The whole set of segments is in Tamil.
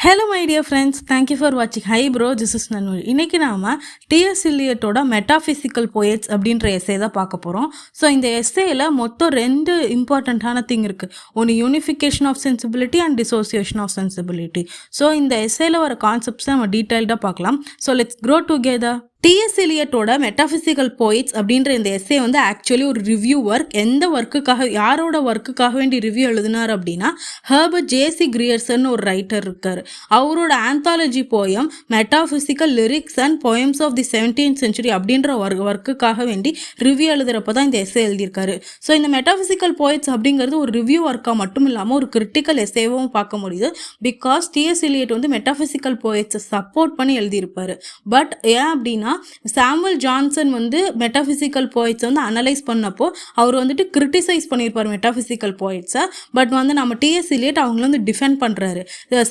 Hello my dear friends, thank you for வாட்சிங். ஹை ப்ரோ, திஸ் இஸ் நன்வல். இன்றைக்கி நாம் டிஎஸ் எலியட்டோட மெட்டாஃபிசிக்கல் போயட்ஸ் அப்படின்ற எஸ்ஸே தான் பார்க்க போகிறோம். ஸோ இந்த எஸ்ஸேயில் மொத்தம் 2 இம்பார்ட்டண்ட்டான திங் இருக்குது. ஒன்று unification of sensibility and dissociation of sensibility. So இந்த எஸ்ஸேயில் வர கான்செப்ட்ஸை நம்ம டீட்டெயில்டாக பார்க்கலாம். So let's grow together. TS எலியட்டோட மெட்டாஃபிசிக்கல் போயிட்ஸ் அப்படின்ற இந்த எஸ்ஸே வந்து ஆக்சுவலி ஒரு ரிவ்யூ ஒர்க். எந்த ஒர்க்குக்காக, யாரோட ஒர்க்குக்காக வேண்டி ரிவ்யூ எழுதினார் அப்படின்னா ஹெர்பர்ட் ஜேசி கிரியர்சன் ஒரு ரைட்டர் இருக்கார். அவரோட anthology poem metaphysical lyrics and poems of the 17th century அப்படின்ற ஒர்க்குக்காக வேண்டி ரிவ்யூ எழுதுறப்ப தான் இந்த எஸ்ஸே எழுதியிருக்காரு. ஸோ இந்த மெட்டாஃபிசிக்கல் போயிட்ஸ் அப்படிங்கிறது ஒரு ரிவ்யூ ஒர்க்காக மட்டும் இல்லாமல் ஒரு கிரிட்டிக்கல் எஸ்ஸேவும் பார்க்க முடியுது. பிகாஸ் டிஎஸ் எலியட் வந்து மெட்டாஃபிசிக்கல் போயிட்ஸை சப்போர்ட் பண்ணி எழுதியிருப்பார். பட் ஏன் அப்படின்னா சாமுவல் ஜான்சன் வந்து மெட்டாஃபிசிக்கல் போயிட்ஸை வந்து அனலைஸ் பண்ணப்போ அவர் வந்துட்டு கிரிட்டிசைஸ் பண்ணியிருப்பார் மெட்டாஃபிசிக்கல் போயிட்ஸை. பட் வந்து நம்ம டிஎஸ் எலியட் அவங்கள வந்து டிஃபெண்ட் பண்ணுறாரு.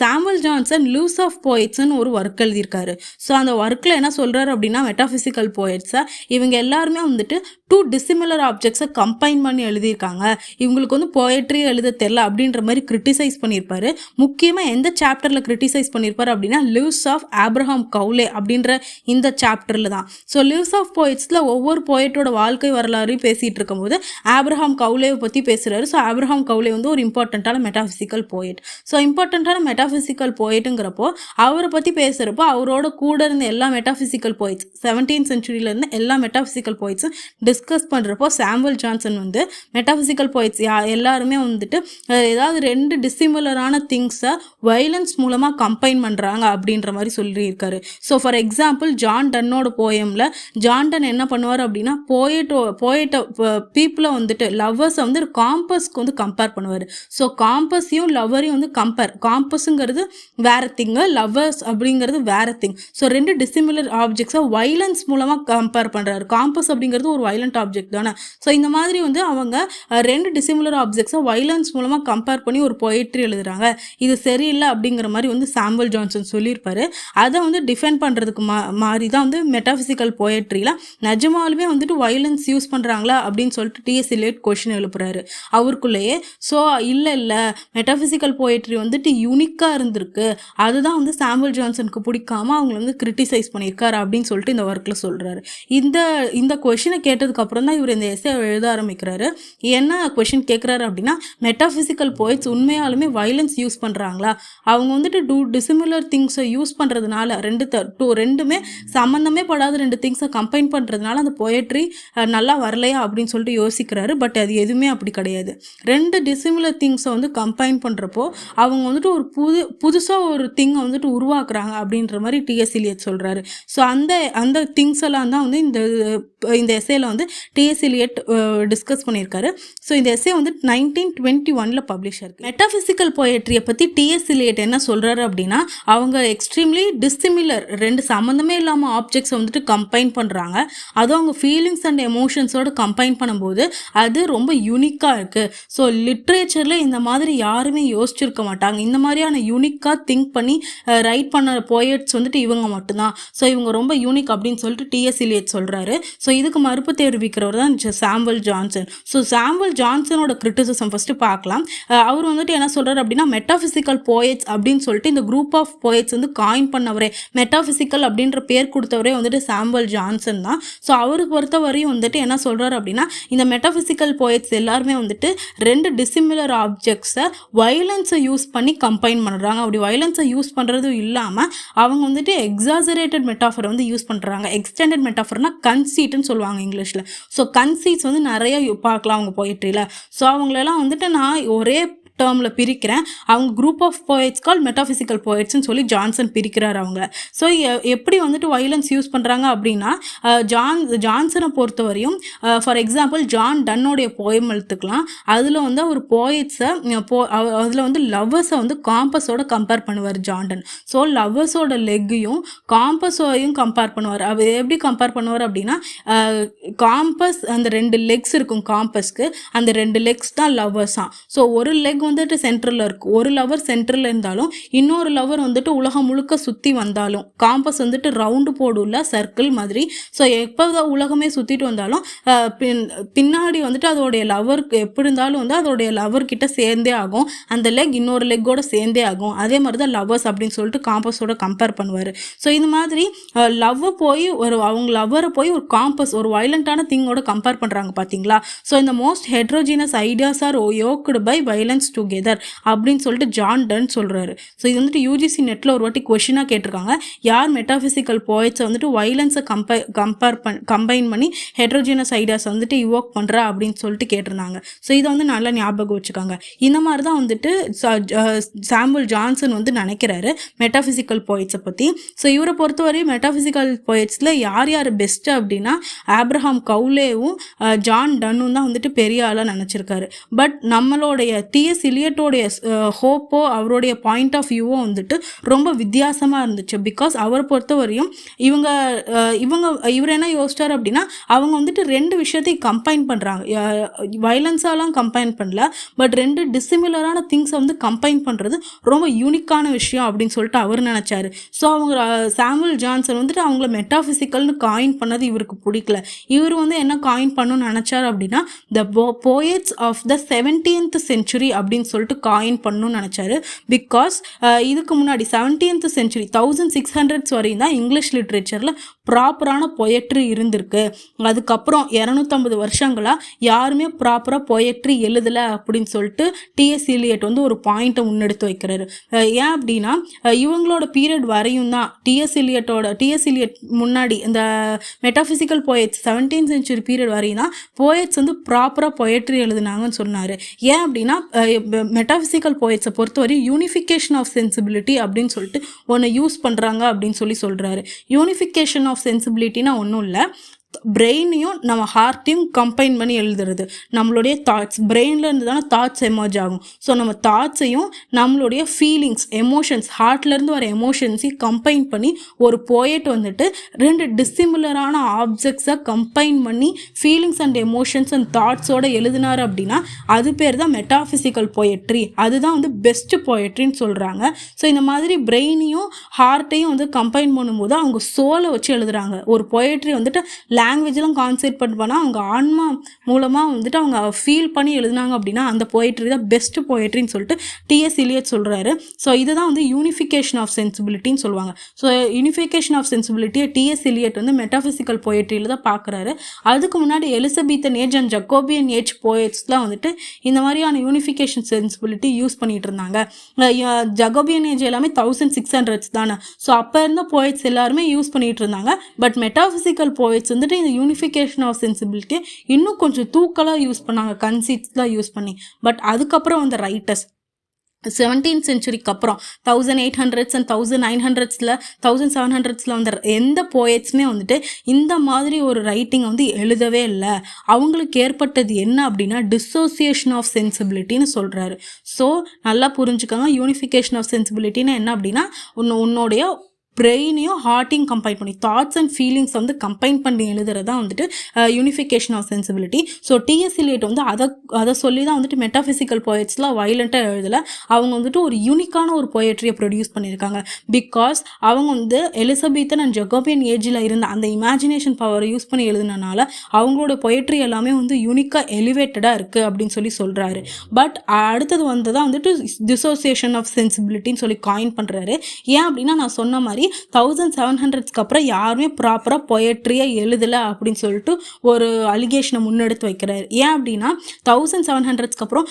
சாமுவல் ஜான்சன் லூஸ் ஆஃப் போயிட்ஸ்னு ஒரு ஒர்க் எழுதியிருக்காரு. ஸோ அந்த ஒர்க்கில் என்ன சொல்கிறாரு அப்படின்னா மெட்டாஃபிசிக்கல் போயிட்ஸை இவங்க எல்லாருமே வந்துட்டு 2 டிசிமிலர் ஆப்ஜெக்ட்ஸை கம்பைன் பண்ணி எழுதியிருக்காங்க, இவங்களுக்கு வந்து போயட்ரி எழுத தெரில அப்படின்ற மாதிரி கிரிட்டிசைஸ் பண்ணியிருப்பாரு. முக்கியமாக எந்த சாப்டரில் கிரிட்டிசைஸ் பண்ணியிருப்பார் அப்படின்னா லிவ்ஸ் ஆஃப் ஆப்ரஹாம் கவுலே அப்படின்ற இந்த சாப்டரில் தான். ஸோ லிவ்ஸ் ஆஃப் போயிட்ஸில் ஒவ்வொரு போயட்டோட வாழ்க்கை வரலாறையும் பேசிகிட்டு இருக்கும்போது ஆப்ரஹாம் கவுலேவை பற்றி பேசுகிறாரு. ஸோ ஆப்ரஹாம் கவுலே வந்து ஒரு இம்பார்ட்டண்ட்டான மெட்டாஃபிசிக்கல் போயட். ஸோ இம்பார்ட்டண்ட்டான மெட்டாஃபிசிக்கல் போயட்டுங்கிறப்போ அவரை பற்றி பேசுகிறப்போ அவரோட கூட இருந்த எல்லா மெட்டாஃபிசிக்கல் போயிட்ஸ் 17th century இருந்து எல்லா மெட்டாஃபிசிக்கல் போயிட்ஸும் டிஸ்கஸ் பண்ணுறப்போ சாமுவல் ஜான்சன் வந்து மெட்டாஃபிசிக்கல் போயிட்ஸ் எல்லாருமே வந்துட்டு ஏதாவது 2 டிசிமிலரான திங்ஸை வைலன்ஸ் மூலமாக கம்பைன் பண்ணுறாங்க அப்படின்ற மாதிரி சொல்லியிருக்காரு. ஸோ ஃபார் எக்ஸாம்பிள் ஜான் டன்னோட போயமில் ஜான் டன் என்ன பண்ணுவார் அப்படின்னா போயட்டை பீப்புளை வந்துட்டு லவ்வர்ஸை வந்து காம்பஸ்க்கு வந்து கம்பேர் பண்ணுவார். ஸோ காம்பஸையும் லவ்வரையும் வந்து காம்பஸுங்கிறது வேற திங்கு, லவ்வர்ஸ் அப்படிங்கிறது வேற திங். ஸோ 2 டிசிமிலர் ஆப்ஜெக்ட்ஸை வைலன்ஸ் மூலமாக கம்பேர் பண்ணுறாரு. காம்பஸ் அப்படிங்கிறது ஒரு வைலண்ட் ஆப்ஜெக்ட் தானே. ஸோ இந்த மாதிரி வந்து அவங்க 2 டிசிமிலர் ஆப்ஜெக்ட்ஸை வைலன்ஸ் மூலமாக கம்பேர் பண்ணி ஒரு போயட்ரி எழுதுறாங்க, இது சரியில்லை அப்படிங்கிற மாதிரி வந்து சாமுவல் ஜான்சன் சொல்லியிருப்பாரு. அதை வந்து டிஃபெண்ட் பண்ணுறதுக்கு மாதிரி தான் வந்து மெட்டாஃபிசிக்கல் போயட்ரியில் நிஜமாலுமே வந்துட்டு வைலன்ஸ் யூஸ் பண்ணுறாங்களா அப்படின்னு சொல்லிட்டு டிஎஸ் எலியட் கொஷின் எழுப்புறாரு அவருக்குள்ளேயே. ஸோ இல்லை மெட்டாஃபிசிக்கல் போயட்ரி வந்துட்டு யூனிக்காக இருந்திருக்கு, அதுதான் வந்து சாமுவல் ஜான்சனுக்கு பிடிக்காம அவங்கள வந்து கிரிட்டிசைஸ் பண்ணியிருக்காரு அப்படின்னு சொல்லிட்டு இந்த ஒர்க்கில் சொல்கிறாரு. இந்த கொஷினை கேட்டதுக்கப்புறம் தான் இவர் இந்த எஸ்ஸே எழுத ஆரம்பிக்கிறாரு. என்ன கொஷின் கேட்குறாரு அப்படின்னா மெட்டாஃபிசிக்கல் போயிட்ஸ் உண்மையாலுமே வைலன்ஸ் யூஸ் பண்ணுறாங்களா, அவங்க வந்துட்டு 2 டிசிமிலர் திங்ஸை யூஸ் பண்ணுறதுனால ரெண்டுமே சம்மந்தமே படாத 2 திங்ஸை கம்பைன் பண்ணுறதுனால அந்த போயட்ரி நல்லா வரலையா அப்படின்னு சொல்லிட்டு யோசிக்கிறாரு. பட் அது எதுவுமே அப்படி கிடையாது. 2 டிசிமிலர் திங்ஸை வந்து கம்பைன் பண்ணுறப்போ அவங்க வந்துட்டு ஒரு புதுசாக ஒரு திங்கை வந்துட்டு உருவாக்குறாங்க அப்படின்ற மாதிரி டிஎஸ் எலியட் சொல்கிறாரு. ஸோ அந்த திங்ஸ் எல்லாம் தான் வந்து இந்த எஸ்ஸேல வந்து டிஎஸ் எலியட் டிஸ்கஸ் பண்ணியிருக்காரு. ஸோ இந்த எஸ்ஸே வந்து 1921 பப்ளிஷ் ஆயிருக்கு. மெட்டாஃபிசிக்கல் போயட்ரியை பற்றி டிஎஸ் எலியட் என்ன சொல்கிறாரு அப்படின்னா அவங்க எக்ஸ்ட்ரீம்லி டிசிமிலர் 2 சம்மந்தமே இல்லாமல் ஆப்ஜெக்ட்ஸை வந்துட்டு கம்பைன் பண்ணுறாங்க. அதுவும் அவங்க ஃபீலிங்ஸ் அண்ட் எமோஷன்ஸோடு கம்பைன் பண்ணும்போது அது ரொம்ப யூனிக்காக இருக்குது. ஸோ லிட்ரேச்சரில் இந்த மாதிரி யாருமே யோசிச்சிருக்க மாட்டாங்க. இந்த மாதிரியான யூனிக்காக திங்க் பண்ணி ரைட் பண்ண போயட்ஸ் வந்துட்டு இவங்க மட்டும்தான். ஸோ இவங்க ரொம்ப யூனிக் அப்படின்னு சொல்லிட்டு டிஎஸ் எலியட் சொல்கிறாரு. ஸோ இதுக்கு மறுப்பு தெரிவிக்கிறவர் தான் சாமுவல் ஜான்சன். ஸோ சாமுவல் ஜான்சனோட கிரிட்டிசிசம் ஃபஸ்ட்டு பார்க்கலாம். அவர் வந்துட்டு என்ன சொல்கிறார் அப்படின்னா மெட்டாஃபிசிக்கல் போயட்ஸ் அப்படின்னு சொல்லிட்டு இந்த குரூப் ஆஃப் போயட்ஸ் வந்து காயின் பண்ணவரே, மெட்டாஃபிசிக்கல் அப்படின்ற பேர் கொடுத்தவரே வந்துட்டு சாமுவல் ஜான்சன் தான். ஸோ அவருக்கு பொறுத்தவரையும் வந்துட்டு என்ன சொல்கிறார் அப்படின்னா இந்த மெட்டாஃபிசிக்கல் போயட்ஸ் எல்லாருமே வந்துட்டு 2 டிசிமிலர் ஆப்ஜெக்ட்ஸை வைலன்ஸை யூஸ் பண்ணி கம்பைன் பண்ணுறாங்க. அப்படி வைலன்ஸை யூஸ் பண்ணுறதும் இல்லாமல் அவங்க வந்துட்டு எக்ஸாசரேட்டட் மெட்டாஃபரை வந்து யூஸ் பண்ணுறாங்க. எக்ஸ்டெண்டட் மெட்டாஃபர்னா கன்சீட்னு சொல்லுவாங்க இங்கிலீஷில். ஸோ கன்சீட்ஸ் வந்து நிறைய பார்க்கலாம் அவங்க போயட்ரியில். ஸோ அவங்களெல்லாம் வந்துட்டு நான் ஒரே டேர்மில் பிரிக்கிறேன், அவங்க group of poets call metaphysical போயட்ஸ்ன்னு சொல்லி ஜான்சன் பிரிக்கிறார் அவங்க. ஸோ எப்படி வந்துட்டு வைலன்ஸ் யூஸ் பண்ணுறாங்க அப்படின்னா ஜான்சனை பொறுத்தவரையும் ஃபார் எக்ஸாம்பிள் ஜான் டன்னோடைய போயம் எடுத்துக்கலாம். அதில் வந்து ஒரு போயட்ஸை அதில் வந்து லவ்வர்ஸை வந்து காம்பஸோட கம்பேர் பண்ணுவார் ஜான் டன். ஸோ லவ்வர்ஸோட லெக்கையும் காம்பஸையும் கம்பேர் பண்ணுவார். அவர் எப்படி கம்பேர் பண்ணுவார் அப்படின்னா காம்பஸ் அந்த 2 லெக்ஸ் இருக்கும் காம்பஸ்க்கு, அந்த 2 லெக்ஸ் தான் லவ்வர்ஸ் தான். ஸோ ஒரு லெக் வந்துட்டு சென்டரில் இருக்குது. ஒரு லவர் சென்டரில் இருந்தாலும் இன்னொரு லவர் வந்துட்டு உலகம் முழுக்க சுற்றி வந்தாலும் காம்பஸ் வந்துட்டு ரவுண்டு போடும்ல சர்க்கிள் மாதிரி. ஸோ எப்போ உலகமே சுற்றிட்டு வந்தாலும் பின்னாடி வந்துட்டு அதோடைய லவருக்கு எப்படி இருந்தாலும் வந்து அதோடைய லவர்கிட்ட சேர்ந்தே ஆகும். அந்த லெக் இன்னொரு லெக்கோட சேர்ந்தே ஆகும். அதே மாதிரி தான் லவ்வர்ஸ் அப்படின்னு சொல்லிட்டு காம்பஸோட கம்பேர் பண்ணுவார். ஸோ இது மாதிரி லவ்வை போய் அவங்க லவ்வரை போய் ஒரு காம்பஸ் ஒரு வயலண்டான திங்கோட கம்பேர் பண்ணுறாங்க பார்த்தீங்களா. ஸோ இந்த most heterogeneous ideas are yoked by violence together அப்படின்னு சொல்லிட்டு ஜான் டன் சொல்கிறாரு. ஸோ இது வந்துட்டு யூஜிசி நெட்டில் ஒரு வாட்டி கொஷினாக கேட்டிருக்காங்க. யார் மெட்டாஃபிசிக்கல் போய்ட்ஸை வந்துட்டு வயலன்ஸை கம்பைன் பண்ணி ஹெட்ரோஜினஸ் ஐடியாஸ் வந்துட்டு இவோக் பண்ணுறா அப்படின்னு சொல்லிட்டு கேட்டிருந்தாங்க. ஸோ இதை வந்து நல்லா ஞாபகம் வச்சுக்காங்க. இந்த மாதிரி தான் வந்துட்டு சாமுவல் ஜான்சன் வந்து நினைக்கிறாரு மெட்டாஃபிசிக்கல் போய்ட்ஸை பற்றி. ஸோ இவரை பொறுத்தவரையும் மெட்டாஃபிசிக்கல் போய்ட்ஸில் யார் யார் பெஸ்ட்டு அப்படின்னா ஆப்ரஹாம் கவுலேவும் ஜான் டன்னும் தான் வந்துட்டு பெரிய ஆளாக நினச்சிருக்காரு. பட் நம்மளுடைய டிஎஸ் இலியட்டோடைய ஹோப்போ அவருடைய பாயிண்ட் ஆஃப் வியூவோ வந்துட்டு ரொம்ப வித்தியாசமாக இருந்துச்சு. பிகாஸ் அவரை பொறுத்தவரையும் இவர் என்ன யோசிச்சார் அப்படின்னா அவங்க வந்துட்டு ரெண்டு விஷயத்தையும் கம்பைன் பண்ணுறாங்க. வயலன்ஸாலாம் கம்பைன் பண்ணல, பட் ரெண்டு டிசிமிலரான திங்ஸை வந்து கம்பைன் பண்ணுறது ரொம்ப யூனிக்கான விஷயம் அப்படின்னு சொல்லிட்டு அவர் நினச்சாரு. ஸோ அவங்க சாமுவல் ஜான்சன் வந்துட்டு அவங்கள மெட்டாஃபிசிக்கல்னு காயின் பண்ணது இவருக்கு பிடிக்கல. இவர் வந்து என்ன காயின் பண்ணணும்னு நினச்சார் அப்படின்னா the poets of the 17th century அப்படின்னு சொல்லிட்டு காயின் பண்ணணும்னு நினச்சாரு. பிகாஸ் இதுக்கு முன்னாடி 17th century 1600s வரையும் தான் இங்கிலீஷ் லிட்ரேச்சரில் ப்ராப்பரான பொயட்ரி இருந்திருக்கு. அதுக்கப்புறம் 250 வருஷங்களாக யாருமே ப்ராப்பராக பொயட்ரி எழுதலை அப்படின்னு சொல்லிட்டு டிஎஸ் இலியட் வந்து ஒரு பாயிண்ட்டை முன்னெடுத்து வைக்கிறாரு. ஏன் அப்படின்னா இவங்களோட பீரியட் வரையும் தான் டிஎஸ் இலியட் முன்னாடி இந்த metaphysical poets 17th century period வரையும் தான் போயட்ஸ் வந்து ப்ராப்பராக பொயட்ரி எழுதுனாங்கன்னு சொன்னார். ஏன் அப்படின்னா மெட்டாஃபிசிக்கல் போயட்ஸை பொறுத்தவரை யூனிஃபிகேஷன் ஆஃப் சென்சிபிலிட்டி அப்படின்னு சொல்லிட்டு ஒன்று யூஸ் பண்ணுறாங்க அப்படின்னு சொல்கிறாரு. யூனிஃபிகேஷன் ஆஃப் சென்சிபிலிட்டினா ஒன்றும் இல்லை, பிரெயினையும் நம்ம ஹார்ட்டையும் கம்பைன் பண்ணி எழுதுறது. நம்மளுடைய தாட்ஸ் பிரெயினில் இருந்து தானே தாட்ஸ் எமர்ஜ் ஆகும். ஸோ நம்ம தாட்ஸையும் நம்மளுடைய ஃபீலிங்ஸ் எமோஷன்ஸ் ஹார்ட்லேருந்து வர எமோஷன்ஸையும் கம்பைன் பண்ணி ஒரு போயட் வந்துட்டு ரெண்டு டிசிமிலரான ஆப்ஜெக்ட்ஸை கம்பைன் பண்ணி ஃபீலிங்ஸ் அண்ட் எமோஷன்ஸ் அண்ட் தாட்ஸோடு எழுதினார் அப்படின்னா அது பேர் தான் மெட்டாஃபிசிக்கல் போயட்ரி. அதுதான் வந்து பெஸ்ட்டு போயட்ரின்னு சொல்கிறாங்க. ஸோ இந்த மாதிரி பிரெயினையும் ஹார்ட்டையும் வந்து கம்பைன் பண்ணும்போது அவங்க சோலை வச்சு எழுதுகிறாங்க. ஒரு போயட்ரி வந்துட்டு லாங்குவேஜெலாம் கான்சென்ட்ரேட் பண்ணால் அவங்க ஆன்மா மூலமாக வந்துட்டு அவங்க ஃபீல் பண்ணி எழுதினாங்க அப்படின்னா அந்த போயட்ரி தான் பெஸ்ட்டு போயட்ரின்னு சொல்லிட்டு டிஎஸ் இலியட் சொல்கிறாரு. ஸோ இதுதான் வந்து யூனிஃபிகேஷன் ஆஃப் சென்சிபிலிட்டின்னு சொல்லுவாங்க. ஸோ யூனிஃபிகேஷன் ஆஃப் சென்சிபிலிட்டியை டிஎஸ் இலியட் வந்து மெட்டாஃபிசிக்கல் போயட்ரியில் தான் பார்க்குறாரு. அதுக்கு முன்னாடி Elizabethan age and Jacobean age போயட்ஸ்லாம் வந்துட்டு இந்த மாதிரியான யூனிஃபிகேஷன் சென்சிபிலிட்டி யூஸ் பண்ணிகிட்டு இருந்தாங்க. ஜக்கோபியன் ஏஜ் எல்லாமே 1600s தானே. ஸோ அப்போ இருந்த போயட்ஸ் எல்லாருமே யூஸ் பண்ணிகிட்டு இருந்தாங்க. பட் மெட்டாஃபிசிக்கல் போயட்ஸ் வந்துட்டு இந்த யூனிஃபிகேஷன் ஆஃப் சென்சிபிலிட்டியை இன்னும் கொஞ்சம் தூக்கலாக யூஸ் பண்ணாங்க, கன்சீட்ஸ்லாம் யூஸ் பண்ணி. பட் அதுக்கப்புறம் அந்த ரைட்டர்ஸ் 17th centuryக்கு அப்புறம் 1800s அண்ட் 1900ஸ்ல 1700ஸ்ல வந்த எந்த போயட்ஸுமே வந்துட்டு இந்த மாதிரி ஒரு ரைட்டிங் வந்து எழுதவே இல்லை. அவங்களுக்கு ஏற்பட்டது என்ன அப்படின்னா டிசோசியேஷன் ஆஃப் சென்சிபிலிட்டின்னு சொல்கிறாரு. ஸோ நல்லா புரிஞ்சுக்கோங்க, யூனிஃபிகேஷன் ஆஃப் சென்சிபிலிட்டின்னு என்ன அப்படின்னா உன்னுடைய பிரெயினையும் ஹார்ட்டையும் கம்பைன் பண்ணி தாட்ஸ் அண்ட் ஃபீலிங்ஸ் வந்து கம்பைன் பண்ணி எழுதுறது தான் வந்துட்டு unification of sensibility. So T S Eliot வந்து அதை சொல்லி தான் வந்துட்டு மெட்டாஃபிசிக்கல் போயட்ஸ்லாம் வயலண்ட்டாக எழுதலை. அவங்க வந்துட்டு ஒரு யூனிக்கான ஒரு போயட்ரியை ப்ரொடியூஸ் பண்ணியிருக்காங்க. பிகாஸ் அவங்க வந்து எலிசபெத்தன் அண்ட் ஜக்கோபியன் ஏஜில் இருந்த அந்த இமேஜினேஷன் பவரை யூஸ் பண்ணி எழுதுனனால அவங்களோட போயட்ரி எல்லாமே வந்து யூனிக்காக எலிவேட்டடாக இருக்குது அப்படின்னு சொல்கிறாரு. பட் அடுத்தது வந்து தான் வந்துட்டு டிசோசியேஷன் ஆஃப் சென்சிபிலிட்டின்னு சொல்லி காயின் பண்ணுறாரு. ஏன் அப்படின்னா நான் சொன்ன மாதிரி 1700ஸ்க்கு அப்புறம் யாருமே ப்ராப்பராக பொயட்ரியை எழுதலை அப்படின்னு சொல்லிட்டு ஒரு அலிகேஷனை முன்னெடுத்து வைக்கிறாரு. ஏன் அப்படின்னா 1700ஸ்க்கு அப்புறம்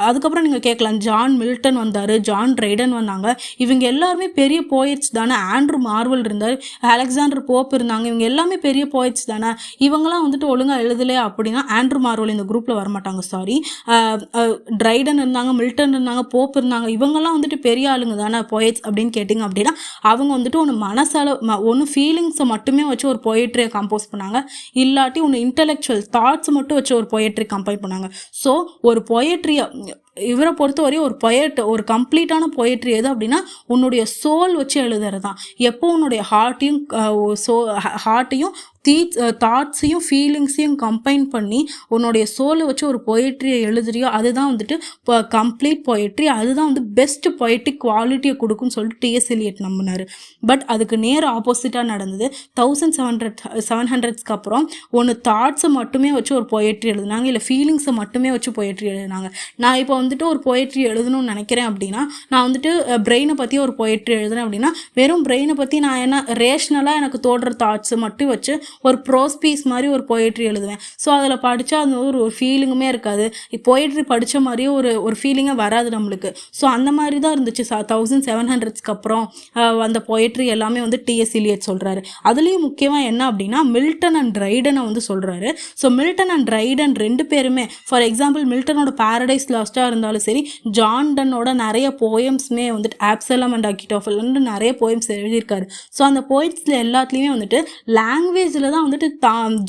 அதுக்கப்புறம் நீங்கள் கேட்கலாம், ஜான் மில்டன் வந்தார், ஜான் ட்ரைடன் வந்தாங்க, இவங்க எல்லாருமே பெரிய போயட்ஸ் தானே. ஆண்ட்ரூ மார்வல் இருந்தார், அலெக்சாண்டர் போப் இருந்தாங்க, இவங்க எல்லாமே பெரிய போயட்ஸ் தானே, இவங்கெல்லாம் வந்துட்டு ஒழுங்காக எழுதலையா அப்படின்னா ஆண்ட்ரூ மார்வல் இந்த குரூப்பில் வரமாட்டாங்க. சாரி, ட்ரைடன் இருந்தாங்க, மில்டன் இருந்தாங்க, போப் இருந்தாங்க, இவங்கெல்லாம் வந்துட்டு பெரிய ஆளுங்க தானே போயட்ஸ் அப்படின்னு கேட்டிங்க அப்படின்னா அவங்க வந்துட்டு ஒன்று ஃபீலிங்ஸை மட்டுமே வச்சு ஒரு போயட்ரியை கம்போஸ் பண்ணாங்க, இல்லாட்டி ஒன்று இன்டெலெக்சுவல் தாட்ஸ் மட்டும் வச்சு ஒரு போயட்ரி கம்பைன் பண்ணாங்க. ஸோ ஒரு போயட்ரியை இவரை பொறுத்தவரையும் ஒரு கம்ப்ளீட்டான போயட்ரி எது அப்படின்னா உன்னுடைய சோல் வச்சு எழுதுறது தான். எப்போ உன்னுடைய ஹார்ட்டையும் தாட்ஸையும் ஃபீலிங்ஸையும் கம்பைன் பண்ணி உன்னுடைய சோலை வச்சு ஒரு பொயட்ரியை எழுதுறியோ அதுதான் வந்துட்டு இப்போ கம்ப்ளீட் பொயட்ரி, அதுதான் வந்து பெஸ்ட் பொயட்டிக் குவாலிட்டியை கொடுக்குன்னு சொல்லிட்டு டிஎஸ் எலியட் நம்பினார். பட் அதுக்கு நேர் ஆப்போசிட்டாக நடந்தது. 1700s அப்புறம் ஒன்று தாட்ஸை மட்டுமே வச்சு ஒரு பொயட்ரி எழுதுனாங்க, இல்லை ஃபீலிங்ஸை மட்டுமே வச்சு பொயட்ரி எழுதுனாங்க. நான் இப்போ வந்துட்டு ஒரு பொயட்ரி எழுதணும்னு நினைக்கிறேன் அப்படின்னா, நான் வந்துட்டு பிரெயினை பற்றி ஒரு பொயட்ரி எழுதுனேன் அப்படின்னா, வெறும் பிரெயினை பற்றி நான் என்ன ரேஷ்னலாக எனக்கு தோன்ற தாட்ஸை மட்டும் வச்சு ஒரு ப்ரோஸ் பீஸ் மாதிரி ஒரு பொயட்ரி எழுதுவேன். ஸோ அதில் படித்தா அந்த ஒரு ஃபீலிங்குமே இருக்காது, பொயட்ரி படித்த மாதிரியே ஒரு ஃபீலிங்கே வராது நம்மளுக்கு. ஸோ அந்த மாதிரி தான் இருந்துச்சு 1700ஸ்க்கு அப்புறம் அந்த பொயட்ரி எல்லாமே வந்து டிஎஸ் எலியட் சொல்கிறாரு. அதுலேயும் முக்கியமாக என்ன அப்படின்னா மில்டன் அண்ட் ட்ரைடனை வந்து சொல்கிறாரு. ஸோ மில்டன் அண்ட் ட்ரைடன் ரெண்டு பேருமே, ஃபார் எக்ஸாம்பிள் மில்டனோட பாரடைஸ் லாஸ்ட்டாக இருந்தாலும் சரி, ஜான் டன்னோட நிறைய போயம்ஸுமே வந்துட்டு ஆப்சலம் அண்ட் அகிட்டோஃபல்னு நிறைய போயம்ஸ் எழுதியிருக்காரு. ஸோ அந்த போயட்ஸில் எல்லாத்துலேயுமே வந்துட்டு லாங்குவேஜில் தான் வந்துட்டு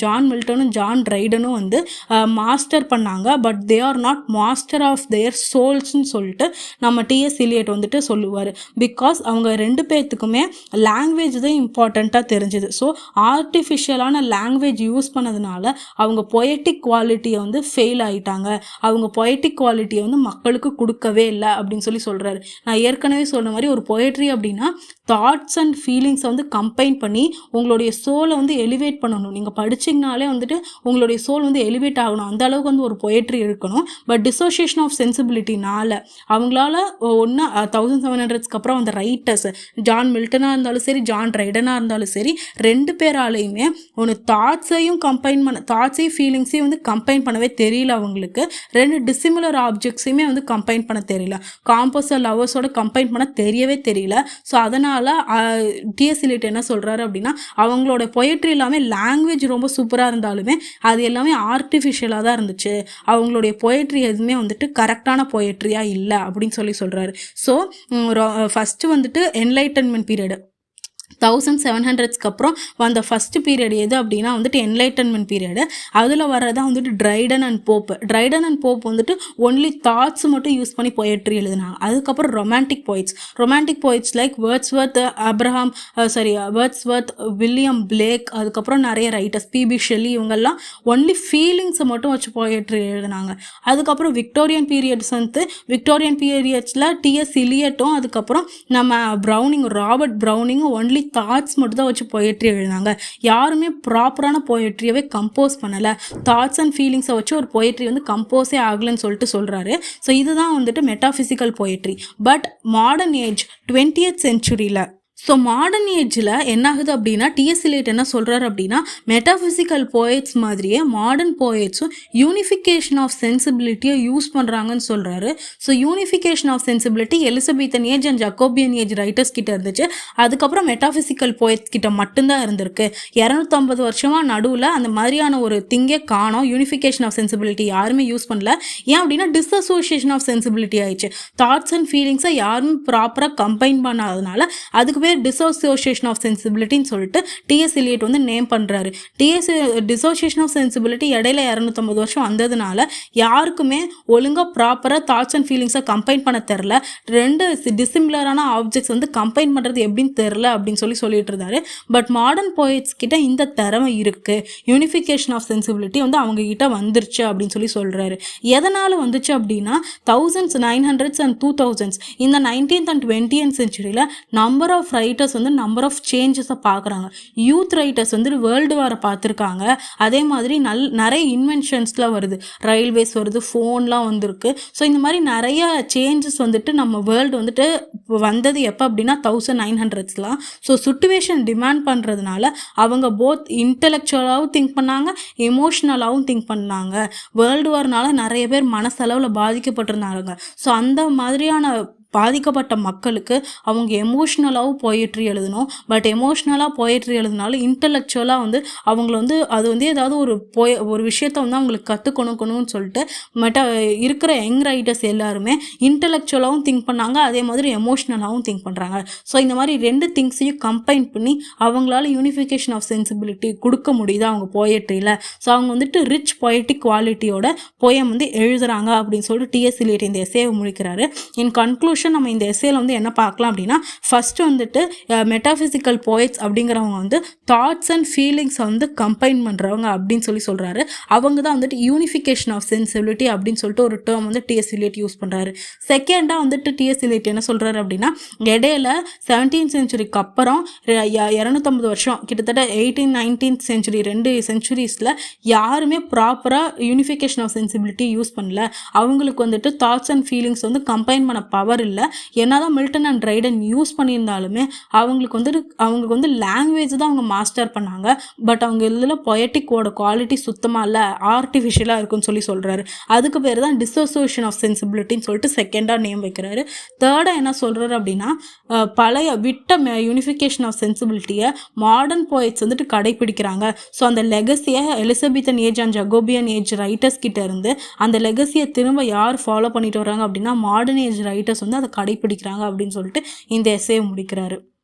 ஜான் மில்டனும் ஜான் ட்ரைடனும் வந்து மாஸ்டர் பண்ணாங்க. But they are not master of their சோல்ஸ்ன்னு சொல்லிட்டு நம்ம டிஎஸ் எலியட் வந்துட்டு சொல்லுவார். பிகாஸ் அவங்க ரெண்டு பேர்த்துக்குமே லாங்குவேஜ் தான் இம்பார்ட்டண்ட்டாக தெரிஞ்சுது. ஸோ ஆர்டிஃபிஷியலான லாங்குவேஜ் யூஸ் பண்ணதுனால அவங்க பொயட்டிக் குவாலிட்டியை வந்து ஃபெயில் ஆகிட்டாங்க, அவங்க பொயட்டிக் குவாலிட்டியை வந்து மக்களுக்கு கொடுக்கவே இல்லை அப்படின்னு சொல்லி சொல்கிறாரு. நான் ஏற்கனவே சொன்ன மாதிரி ஒரு பொயட்ரி அப்படின்னா தாட்ஸ் அண்ட் ஃபீலிங்ஸை வந்து கம்பைன் பண்ணி உங்களுடைய சோலை வந்து எலிவேட் பண்ணணும். நீங்கள் படிச்சிங்கனாலே வந்துட்டு உங்களுடைய சோல் வந்து எலிவேட் ஆகணும், அந்த அளவுக்கு வந்து ஒரு பொயட்ரி இருக்கணும். பட் டிசோசியேஷன் ஆஃப் சென்சிபிலிட்டினால அவங்களால ஒன்று 1700ஸ்க்கு அப்புறம் அந்த ரைட்டர்ஸ் ஜான் மில்டனாக இருந்தாலும் சரி, ஜான் ட்ரைடனாக இருந்தாலும் சரி, ரெண்டு பேராலையுமே ஒன்று தாட்ஸையும் தாட்ஸையும் ஃபீலிங்ஸையும் வந்து கம்பைன் பண்ணவே தெரியல அவங்களுக்கு. ரெண்டு டிசிமிலர் ஆப்ஜெக்ட்ஸையுமே வந்து கம்பைன் பண்ண தெரியல, காம்போசர் லவர்ஸோட கம்பைன் பண்ண தெரியவே தெரியல. ஸோ அதனால் டிஎஸ் எலியட் என்ன சொல்கிறாரு அப்படின்னா, அவங்களோட பொயட்ரி எல்லாமே லாங்குவேஜ் ரொம்ப சூப்பராக இருந்தாலுமே அது எல்லாமே ஆர்டிஃபிஷியலாக தான் இருந்துச்சு, அவங்களுடைய பொயட்ரி எதுவுமே வந்துட்டு கரெக்டான பொயட்ரியாக இல்லை அப்படின்னு சொல்லி சொல்கிறாரு. ஸோ ஃபஸ்ட்டு வந்துட்டு என்லைட்டன்மெண்ட் பீரியடு 1700ஸ்க்கு அப்புறம் வந்த ஃபஸ்ட்டு பீரியட் எது அப்படின்னா வந்துட்டு என்லைட்டன்மெண்ட் பீரியடு. அதில் வர்றதான் வந்துட்டு ட்ரைடன் அண்ட் போப் வந்துட்டு ஒன்லி தாட்ஸ் மட்டும் யூஸ் பண்ணி பொயட்ரி எழுதினாங்க. அதுக்கப்புறம் romantic poets like Wordsworth, William Blake, அதுக்கப்புறம் நிறைய ரைட்டர்ஸ் பிபி ஷெல்லி, இவங்கெல்லாம் ஒன்லி ஃபீலிங்ஸை மட்டும் வச்சு பொயட்ரி எழுதினாங்க. அதுக்கப்புறம் விக்டோரியன் பீரியட்ஸில் டிஎஸ் எலியட்டும் அதுக்கப்புறம் நம்ம ராபர்ட் ப்ரௌனிங்கும் ஒன்லி தாட்ஸ் மட்டும் தான் வச்சு பொயட்ரி எழுதினாங்க. யாருமே ப்ராப்பரான பொயட்ரியாவே கம்போஸ் பண்ணலை, தாட்ஸ் அண்ட் ஃபீலிங்ஸை வச்சு ஒரு பொயட்ரி வந்து கம்போஸே ஆகலைன்னு சொல்லிட்டு சொல்கிறாரு. ஸோ இதுதான் வந்துட்டு metaphysical poetry. But modern age 20th சென்ச்சுரியில், ஸோ மாடர்ன் ஏஜில் என்ன ஆகுது அப்படின்னா டிஎஸ் எலியட் என்ன சொல்கிறார் அப்படின்னா, மெட்டாஃபிசிக்கல் போயட்ஸ் மாதிரியே மாடர்ன் போயட்ஸும் யூனிஃபிகேஷன் ஆஃப் சென்சிபிலிட்டியை யூஸ் பண்ணுறாங்கன்னு சொல்கிறாரு. So unification of sensibility Elizabethan age and Jacobean age writers கிட்ட இருந்துச்சு, அதுக்கப்புறம் மெட்டாஃபிசிக்கல் போயட்ஸ் கிட்ட மட்டும்தான் இருந்திருக்கு. 250 வருஷமாக நடுவில் அந்த மாதிரியான ஒரு திங்கே காணோம். யூனிஃபிகேஷன் ஆஃப் சென்சிபிலிட்டி யாருமே யூஸ் பண்ணல. ஏன் அப்படின்னா டிஸ்அசோசியேஷன் ஆஃப் சென்சிபிலிட்டி ஆயிடுச்சு. தாட்ஸ் அண்ட் ஃபீலிங்ஸை யாருமே ப்ராப்பராக கம்பைன் பண்ணாததுனால அதுக்கு டிசோசியேஷன் ஆஃப் சென்சிபிலிட்டின்னு சொல்லிட்டு டிஎஸ் எலியட் வந்து நேம் பண்ணுறாரு. டிசோசியேஷன் ஆஃப் சென்சிபிலிட்டி இடையில 250 வருஷம் வந்ததுனால யாருக்குமே ஒழுங்காக ப்ராப்பராக தாட்ஸ் அண்ட் ஃபீலிங்ஸை கம்பைன் பண்ண தெரில, ரெண்டு டிசிமிலரான ஆப்ஜெக்ட்ஸ் வந்து கம்பைன் பண்ணுறது எப்படின்னு தெரில அப்படின்னு சொல்லிட்டு இருந்தாரு. பட் மாடர்ன் போயட்ஸ் கிட்ட இந்த திறமை இருக்குது, யூனிஃபிகேஷன் ஆஃப் சென்சிபிலிட்டி வந்து அவங்க கிட்ட வந்துருச்சு அப்படின்னு சொல்கிறாரு. எதனால் வந்துச்சு அப்படின்னா 1900s and 2000s இந்த 19th and 20th சென்ச்சுரியில் நம்பர் ஆஃப் ரைட்டர்ஸ் வந்து நம்பர் ஆஃப் சேஞ்சஸை பார்க்குறாங்க. யூத் ரைட்டர்ஸ் வந்து வேர்ல்டு வாரை பார்த்துருக்காங்க. அதே மாதிரி நிறைய இன்வென்ஷன்ஸ்லாம் வருது, ரயில்வேஸ் வருது, ஃபோன்லாம் வந்திருக்கு. ஸோ இந்த மாதிரி நிறைய சேஞ்சஸ் வந்துட்டு நம்ம வேர்ல்டு வந்துட்டு வந்தது எப்போ அப்படின்னா 1900sலாம். ஸோ சுச்சுவேஷன் டிமாண்ட் பண்ணுறதுனால அவங்க போத் இன்டெலெக்சுவலாகவும் திங்க் பண்ணாங்க, எமோஷ்னலாகவும் திங்க் பண்ணாங்க. வேர்ல்டு வார்னால நிறைய பேர் மனசளவில் பாதிக்கப்பட்டிருந்தாங்க. ஸோ அந்த மாதிரியான பாதிக்கப்பட்ட மக்களுக்கு அவங்க எமோஷ்னலாகவும் பொயட்ரி எழுதணும். பட் எமோஷ்னலாக பொயட்ரி எழுதினாலும் இன்டெலெக்சுவலாக வந்து அவங்கள வந்து அது வந்து ஏதாவது ஒரு விஷயத்த வந்து அவங்களுக்கு கற்றுக்கணும்னு சொல்லிட்டு இருக்கிற யங் ரைட்டர்ஸ் எல்லாருமே இன்டெலெக்சுவலாகவும் திங்க் பண்ணாங்க, அதே மாதிரி எமோஷ்னலாகவும் திங்க் பண்ணுறாங்க. ஸோ இந்த மாதிரி ரெண்டு திங்ஸையும் கம்பைன் பண்ணி அவங்களால யூனிஃபிகேஷன் ஆஃப் சென்சிபிலிட்டி கொடுக்க முடியுது அவங்க பொயட்ரியில். ஸோ அவங்க வந்துட்டு ரிச் பொயட்டிக் குவாலிட்டியோட போயம் வந்து எழுதுறாங்க அப்படின்னு சொல்லிட்டு டிஎஸ் எலியட் இந்த எஸ்ஸேவை முடிக்கிறாரு. இன் கன்க்ளூஷன் கன்க்ளூஷன் நம்ம இந்த எஸ்ஏல வந்து என்ன பார்க்கலாம் அப்படின்னா, ஃபர்ஸ்ட் வந்துட்டு மெட்டாஃபிசிக்கல் போயட்ஸ் அப்படிங்கிறவங்க வந்து தாட்ஸ் அண்ட் ஃபீலிங்ஸை வந்து கம்பைன் பண்ணுறவங்க அப்படின்னு சொல்கிறாரு. அவங்க தான் வந்துட்டு யூனிஃபிகேஷன் ஆஃப் சென்சிபிலிட்டி அப்படின்னு சொல்லிட்டு ஒரு டேர்ம் வந்து டிஎஸ் எலியட் யூஸ் பண்ணுறாரு. செகண்டாக வந்துட்டு டிஎஸ் எலியட் என்ன சொல்கிறாரு அப்படின்னா, இடையில 17th செஞ்சுரிக்கு அப்புறம் 250 வருஷம் கிட்டத்தட்ட 18th 19th செஞ்சுரி 2 செஞ்சுரிஸில் யாருமே ப்ராப்பராக யூனிஃபிகேஷன் ஆஃப் சென்சிபிலிட்டி யூஸ் பண்ணல. அவங்களுக்கு வந்துட்டு தாட்ஸ் அண்ட் ஃபீலிங்ஸ் வந்து கம்பைன் பண்ண பவர் இல்லை. என்னதான் மில்டன் அண்ட் ட்ரைடன் யூஸ் பண்ணியிருந்தாலுமே அவங்களுக்கு வந்து லாங்குவேஜ் தான் அவங்க மாஸ்டர் பண்ணாங்க. பட் அவங்க இதில் பொயட்டிக்கோட குவாலிட்டி சுத்தமாக இல்லை, ஆர்டிஃபிஷியலாக இருக்குன்னு சொல்கிறாரு. அதுக்கு பேர் தான் டிசோசியேஷன் ஆஃப் சென்சிபிலிட்டின்னு சொல்லிட்டு செகண்டாக நேம் வைக்கிறாரு. தேர்டாக என்ன சொல்கிறாரு அப்படின்னா, பழைய விட்ட யூனிஃபிகேஷன் ஆஃப் சென்சிபிலிட்டியை மாடர்ன் போயட்ஸ் வந்துட்டு கடைப்பிடிக்கிறாங்க. ஸோ அந்த லெகசியை Elizabethan age and Jacobean age writers கிட்ட இருந்து அந்த லெகசியை திரும்ப யார் ஃபாலோ பண்ணிட்டு வராங்க அப்படின்னா மாடர்ன் ஏஜ் ரைட்டர்ஸ் வந்து அதை கடைப்பிடிக்கிறாங்க அப்படின்னு சொல்லிட்டு இந்த எஸ்ஸே முடிக்கிறாரு.